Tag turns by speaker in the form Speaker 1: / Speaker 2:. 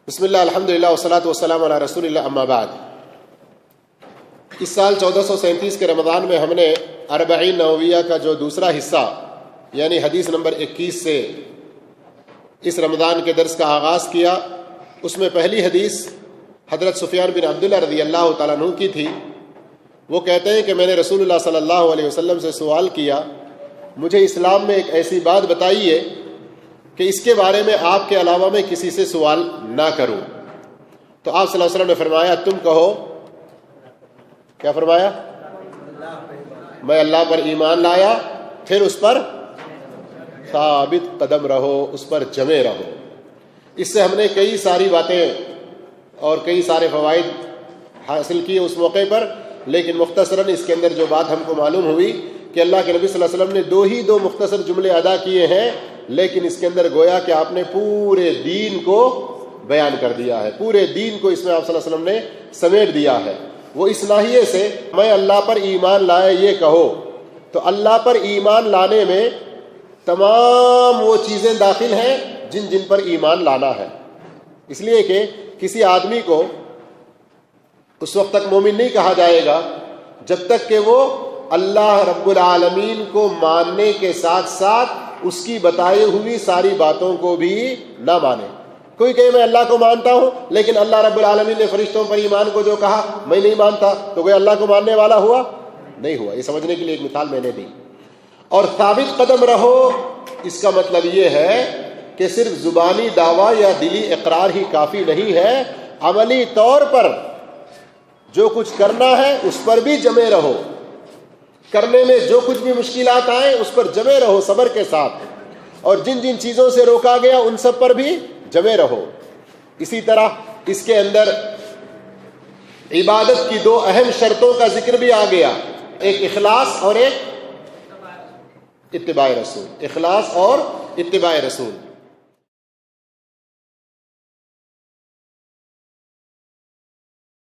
Speaker 1: بسم اللہ الحمدللہ والصلاۃ والسلام علی رسول اللہ اما بعد۔ اس سال 1437 کے رمضان میں ہم نے اربعین نوویہ کا جو دوسرا حصہ یعنی حدیث نمبر 21 سے اس رمضان کے درس کا آغاز کیا۔ اس میں پہلی حدیث حضرت سفیان بن عبداللہ رضی اللہ تعالیٰ عنہ کی تھی۔ وہ کہتے ہیں کہ میں نے رسول اللہ صلی اللہ علیہ وسلم سے سوال کیا، مجھے اسلام میں ایک ایسی بات بتائیے کہ اس کے بارے میں آپ کے علاوہ میں کسی سے سوال نہ کروں۔ تو آپ صلی اللہ علیہ وسلم نے فرمایا، تم کہو، کیا فرمایا؟ میں اللہ پر ایمان لایا، پھر اس پر ثابت قدم رہو، اس پر جمے رہو۔ اس سے ہم نے کئی ساری باتیں اور کئی سارے فوائد حاصل کیے اس موقع پر، لیکن مختصراً اس کے اندر جو بات ہم کو معلوم ہوئی کہ اللہ کے نبی صلی اللہ علیہ وسلم نے دو مختصر جملے ادا کیے ہیں، لیکن اس کے اندر گویا کہ آپ نے پورے دین کو بیان کر دیا ہے، پورے دین کو اس میں آپ صلی اللہ علیہ وسلم نے سمیٹ دیا ہے۔ وہ اس ناحیے سے میں اللہ پر ایمان لایا یہ کہو، تو اللہ پر ایمان لانے میں تمام وہ چیزیں داخل ہیں جن پر ایمان لانا ہے، اس لیے کہ کسی آدمی کو اس وقت تک مومن نہیں کہا جائے گا جب تک کہ وہ اللہ رب العالمین کو ماننے کے ساتھ ساتھ اس کی بتائی ہوئی ساری باتوں کو بھی نہ مانے۔ کوئی کہے میں اللہ کو مانتا ہوں لیکن اللہ رب العالمین نے فرشتوں پر ایمان کو جو کہا میں نہیں مانتا، تو کوئی اللہ کو ماننے والا ہوا؟ نہیں ہوا۔ یہ سمجھنے کے لیے ایک مثال میں نے دی۔ اور ثابت قدم رہو، اس کا مطلب یہ ہے کہ صرف زبانی دعویٰ یا دلی اقرار ہی کافی نہیں ہے، عملی طور پر جو کچھ کرنا ہے اس پر بھی جمے رہو، کرنے میں جو کچھ بھی مشکلات آئیں اس پر جمے رہو صبر کے ساتھ، اور جن چیزوں سے روکا گیا ان سب پر بھی جمے رہو۔ اسی طرح اس کے اندر عبادت کی دو اہم شرطوں کا ذکر بھی آ گیا، ایک اخلاص اور ایک اتباع رسول، اخلاص اور اتباع رسول۔